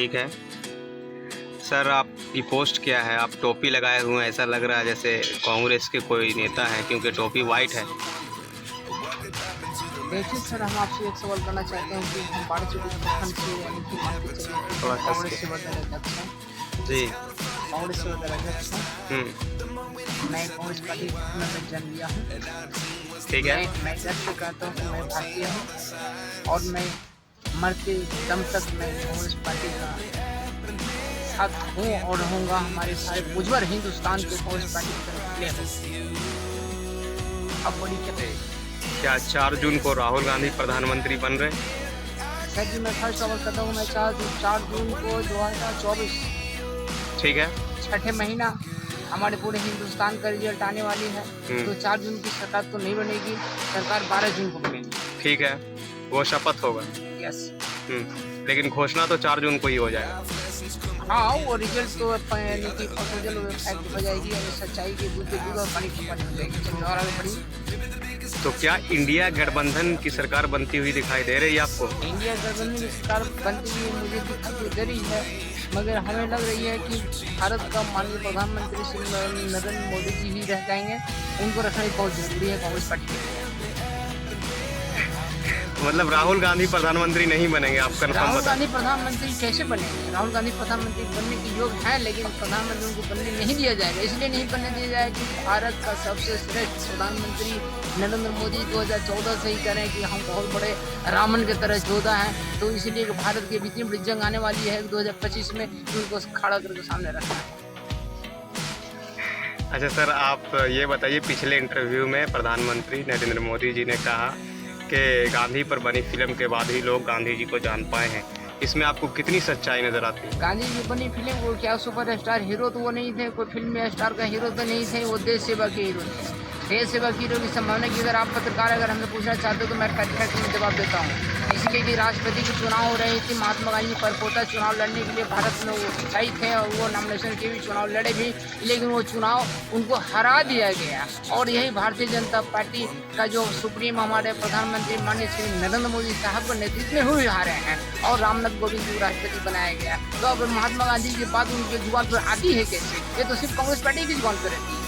ठीक है सर, आपकी पोस्ट क्या है? आप टोपी लगाए हुए हैं, ऐसा लग रहा है जैसे कांग्रेस के कोई नेता है, क्योंकि टोपी वाइट है। देखिए सर, हम आपसे एक सवाल करना चाहते हैं कि हम बाड़ीचुटी प्रखंड से यानी कि मान के चलिए कि थोड़ा हम कस कांग्रेस के। से वोटर अध्यक्ष हैं। जी। कांग्रेस से वोटर अध्यक्ष हैं। मैं कांग्रेस पार्टी में जन्म लिया हूँ। ठीक है। मैं गर्व से कहता हूँ कि मैं भारतीय हूँ और मैं मरते दम तक मैं कांग्रेस पार्टी का साथ हूँ और रहूँगा। हमारे सारे पुजवर हिंदुस्तान के कांग्रेस पार्टी की तरफ निकले हैं। अब बड़ी क्या 4 जून को राहुल गांधी प्रधानमंत्री बन रहे हैं? सर जी, मैं फर्स्ट सवाल करता हूँ। मैं 4 जून को 2024 ठीक है। छठे महीना हमारे पूरे हिंदुस्तान का रिजल्ट आने वाली है। तो 4 जून की सरकार तो नहीं बनेगी, सरकार 12 जून को बनेगी। ठीक है, वो शपथ होगा। यस। लेकिन घोषणा तो 4 जून को ही हो जाएगा। हाँ, वो रिजल्ट तो यानी कि प्रपोजल फैक्ट हो जाएगी और सच्चाई के दूध और पानी की पानी हो जाएगी। चलिए और आगे बढ़िए। तो क्या इंडिया गठबंधन की सरकार बनती हुई दिखाई दे रही है आपको? इंडिया गठबंधन की सरकार बनती हुई मुझे दिखाई तो दे रही है, मगर हमें लग रही है कि भारत का माननीय प्रधानमंत्री श्री नरेंद्र मोदी जी ही रह जाएंगे। उनको रखना बहुत जरूरी है कांग्रेस पार्टी के लिए। मतलब राहुल गांधी प्रधानमंत्री नहीं बनेंगे, आप कंफर्म राहुल बताएं। गांधी प्रधानमंत्री कैसे बनेंगे? राहुल गांधी प्रधानमंत्री बनने के योग है, लेकिन प्रधानमंत्री उनको बनने नहीं दिया जाएगा। इसलिए नहीं बनने दिया जाएगा कि भारत का सबसे श्रेष्ठ प्रधानमंत्री नरेंद्र मोदी 2014 से ही करें कि हम बहुत बड़े रावण की तरह योद्धा हैं। तो इसलिए भारत की इतनी बड़ी जंग आने वाली है 2025 में, उनको खड़ा करके सामने रखना है। अच्छा सर, आप ये बताइए, पिछले इंटरव्यू में प्रधानमंत्री नरेंद्र मोदी जी ने कहा कि गांधी पर बनी फिल्म के बाद ही लोग गांधी जी को जान पाए हैं। इसमें आपको कितनी सच्चाई नजर आती है? गांधी जी बनी फिल्म, वो क्या सुपर स्टार हीरो तो वो नहीं थे, कोई फिल्म में स्टार का हीरो तो नहीं थे, वो देश सेवा के हीरो थे। देश सेवा की हीरो की संभावना की अगर आप पत्रकार अगर हमें पूछना चाहते हो तो मैं फैक्ट में जवाब देता हूँ। इसलिए कि राष्ट्रपति के चुनाव हो रहे थे, महात्मा गांधी परपोता चुनाव लड़ने के लिए भारत में वो सच्चाई थे और वो नॉमिनेशन के भी चुनाव लड़े भी, लेकिन वो चुनाव उनको हरा दिया गया। और यही भारतीय जनता पार्टी का जो सुप्रीम हमारे प्रधानमंत्री माननीय श्री नरेंद्र मोदी साहब के नेतृत्व में हुए हारे हैं और रामनाथ कोविंद को राष्ट्रपति बनाया गया। तो अब महात्मा गांधी की बात उनके जुबान पर आती है कैसे? ये तो सिर्फ कांग्रेस पार्टी की जुबान पर रहती है।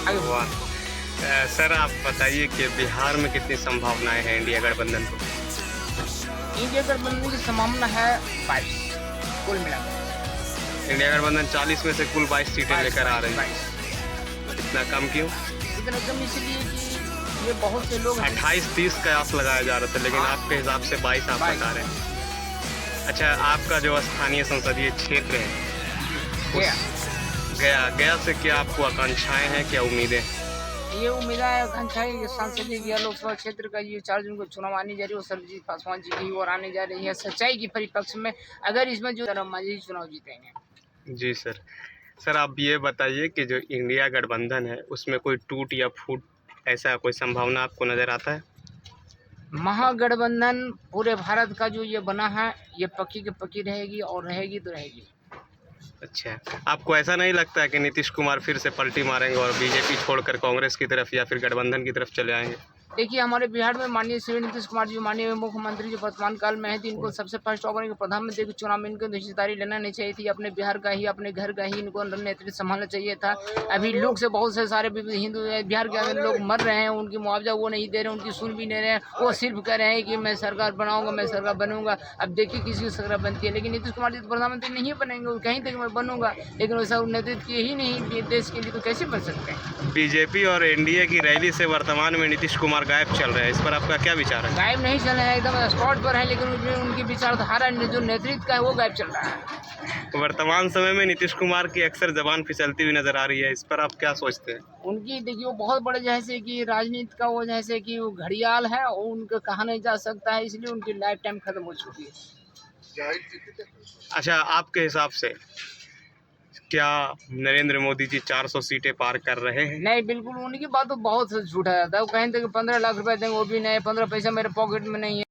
आगे सर, आप बताइए कि बिहार में कितनी संभावनाएं हैं इंडिया गठबंधन को? इंडिया गठबंधन की संभावना है 22 कुल मिलाकर। इंडिया गठबंधन 40 में से कुल 22 सीटें लेकर आ रही है। इतना कम क्यों? इतना कम इसलिए कि ये बहुत से लोग 28-30 का आस लगाया जा रहा था, लेकिन आपके हिसाब से 22 आप बता रहे हैं। अच्छा, आपका जो स्थानीय संसदीय क्षेत्र है गया से क्या आपको आकांक्षाएं हैं, क्या उम्मीदें? ये उम्मीद है आकांक्षाएं सांसदीय गया लोकसभा क्षेत्र का ये 4 जून को चुनाव आने जा रही है, सर्वजीत पासवान जी की ओर आने जा रही है सच्चाई की परिपक्ष में। अगर इसमें जो मांझी चुनाव जीतेंगे। जी सर। सर, आप ये बताइए कि जो इंडिया गठबंधन है उसमें कोई टूट या फूट ऐसा कोई संभावना आपको नज़र आता है? महागठबंधन पूरे भारत का जो ये बना है, ये पक्की की पक्की रहेगी और रहेगी तो रहेगी। अच्छा, आपको ऐसा नहीं लगता है कि नीतीश कुमार फिर से पलटी मारेंगे और बीजेपी छोड़कर कांग्रेस की तरफ या फिर गठबंधन की तरफ चले आएंगे? देखिए, हमारे बिहार में माननीय श्री नीतीश कुमार जी माननीय मुख्यमंत्री जो वर्तमान काल में है, तो इनको सबसे फर्स्ट ऑफ प्रधानमंत्री के चुनाव में इनको हिस्सेदारी लेना नहीं चाहिए थी। अपने बिहार का ही अपने घर का ही इनको नेतृत्व संभालना चाहिए था। अभी लोग से बहुत से सारे हिंदू बिहार के अंदर लोग मर रहे हैं, उनकी मुआवजा वो नहीं दे रहे, उनकी सुन भी नहीं रहे हैं। वो सिर्फ कह रहे हैं कि मैं सरकार बनाऊंगा, मैं सरकार बनूंगा। अब देखिए किसी की सरकार बनती है, लेकिन नीतीश कुमार जी प्रधानमंत्री नहीं बनेंगे। वो कहीं तक मैं बनूंगा, लेकिन वैसा नेतृत्व ही नहीं देश के लिए, तो कैसे बन सकते हैं? बीजेपी और एनडीए की रैली से वर्तमान में नीतीश कुमार गायब चल रहे हैं, इस पर आपका क्या विचार है? गायब नहीं चल रहे हैं, एकदम स्पॉट पर है, लेकिन उनकी विचारधारा जो नेतृत्व का है वो गायब चल रहा है। वर्तमान समय में नीतीश कुमार की अक्सर जबान फिसलती हुई नजर आ रही है, इस पर आप क्या सोचते हैं? उनकी देखिए वो बहुत बड़े जैसे कि राजनीति का वो जैसे कि वो घड़ियाल है और उनको कहा नहीं जा सकता है, इसलिए उनकी लाइफ टाइम खत्म हो चुकी है। अच्छा, आपके हिसाब से क्या नरेंद्र मोदी जी 400 सीटें पार कर रहे हैं? नहीं, बिल्कुल उनकी बात तो बहुत झूठा जाता है। वो कहें थे कि 15 लाख रुपए देंगे, वो भी नहीं, 15 पैसा मेरे पॉकेट में नहीं है।